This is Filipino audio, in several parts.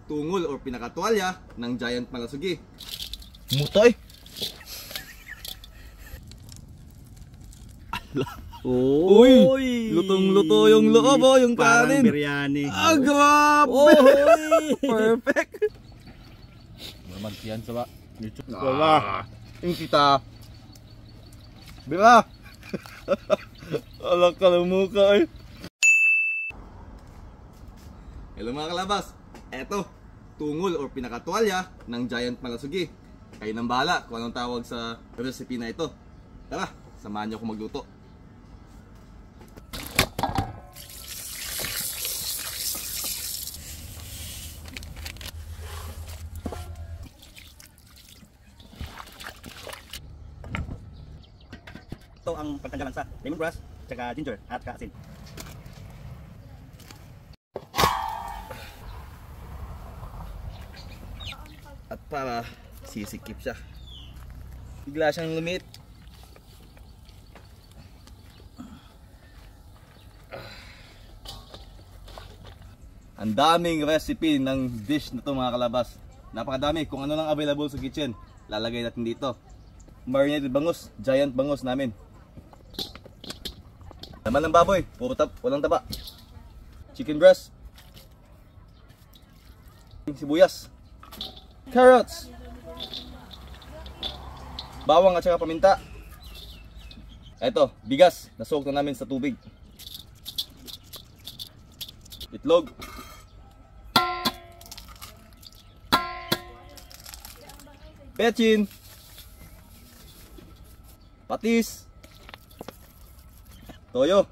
tungol o pinakatuwalya ng giant malasugi. Mutoy. Uy! Lutong-luto yung loob, oh, yung kanin. Parang biryani. Ah, grabe! Perfect! Magsiyan sa ba? Wala. Yung kita. Bira! Alak ka ng mukha eh. Hello mga kalabas. Eto, tungol o pinakatuwalya ng giant malasugi. Kayo nang bahala kung anong tawag sa recipe na ito. Tara, samahan niyo ako magluto. Ito ang pagtanggalan sa lemongrass, tsaka ginger at asin. At para sisikip siya, bigla siyang lumit. Ang daming recipe ng dish na to mga kalabas. Napakadami, kung ano lang available sa kitchen, lalagay natin dito. Marinated bangus, giant bangus namin. Laman ng baboy, puro walang taba. Chicken breast, sibuyas, carrots, bawang at saka paminta. Eto, bigas, nasuok na namin sa tubig. Itlog, petchin, patis, toyo,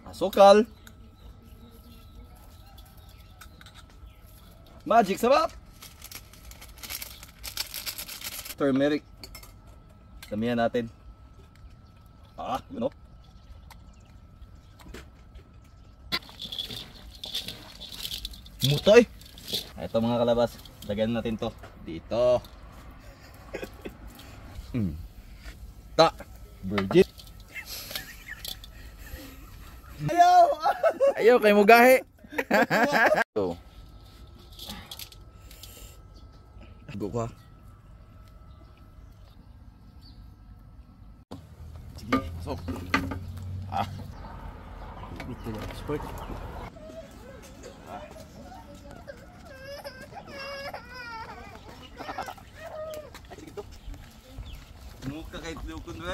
asukal, magic sarap, turmeric. Damihan natin. You know. Mutoy. Ito mga kalabas, lagyan natin to dito. Ta, virgin. Ayaw kay mugahe. So. Go ka. Sige, sok. Ito yung expert. Muka kahit lukon ba?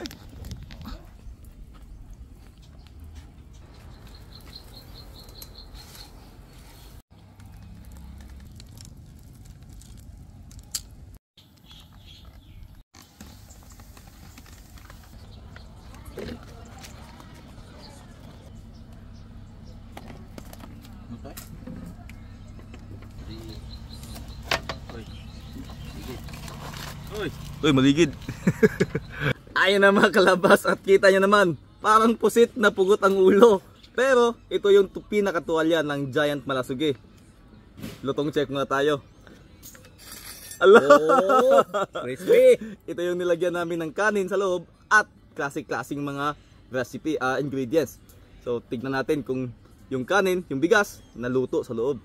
Uy, maligid. Ayun na mga kalabas at kita nyo naman, parang pusit na pugot ang ulo. Pero ito yung pinakatuwalya ng giant malasugi. Lutong check muna tayo. Allah! Oh, crispy. Ito yung nilagyan namin ng kanin sa loob at klasik-klasing mga recipe ingredients. So tignan natin kung yung kanin, yung bigas, naluto sa loob.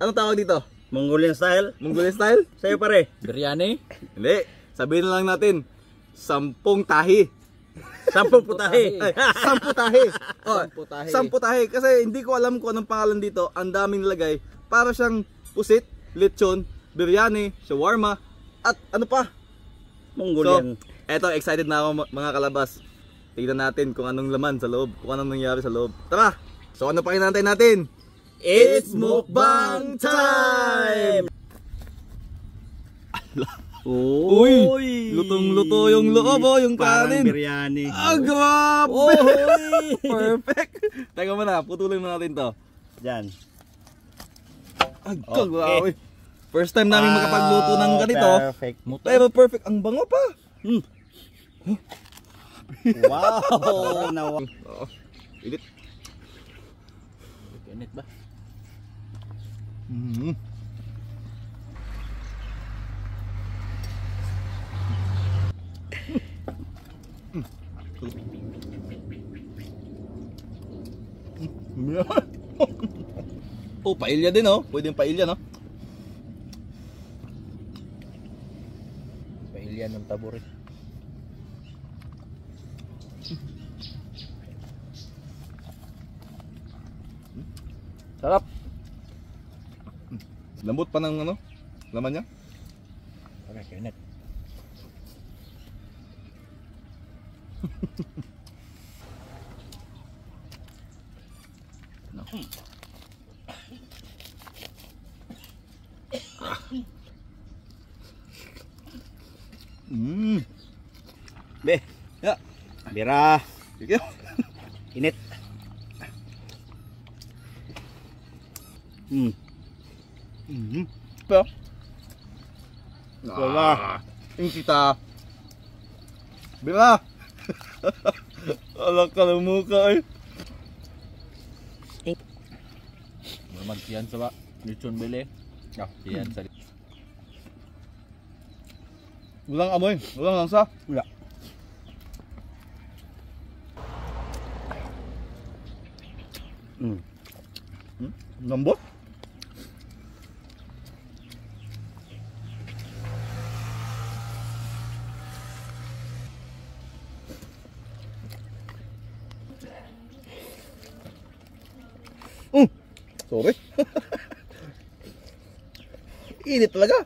Anong tawag dito? Mongolian style? Mongolian style? Sa'yo pare? Biryani. Hindi, sabihin na lang natin 10 tahi. 10 putahe. Ay, 10 tahi. Oh, 10 tahi. 10 tahi kasi hindi ko alam kung anong pangalan dito. Ang daming nilagay. Para siyang pusit, lechon, biryani, shawarma at ano pa? Mongolian. So, eto, excited na ako mga kalabas. Tignan natin kung anong laman sa loob, kung anong nangyari sa loob. Tara! So ano pa kinantay natin? It's mukbang time! Uy! Lutong-luto yung loob, oh, yung Parang kanin. biryani. Ah, grabe! Perfect! Teka muna, putulin mo natin to. Diyan. Ah, grabe. First time namin makapagluto ng ganito. Perfect. Pero perfect, ang bango pa. Wow! Nawa. Init. Init ba? Oh, pailya din oh. Pwedeng pailya no. Pailyan ng taborit. Sarap. Lambot pa ng ano? Laman niya. Okay, kinit. Be. Ya. Bira. Sige. Init. Pa. Wala. Yung kita. Bira. Alak ka ng mukha eh. Magsiyan sa ba? Lechon bele. Ah, siyan sa Walang amoy. Walang langsa. Wala. Lambot. Sorry. Init talaga.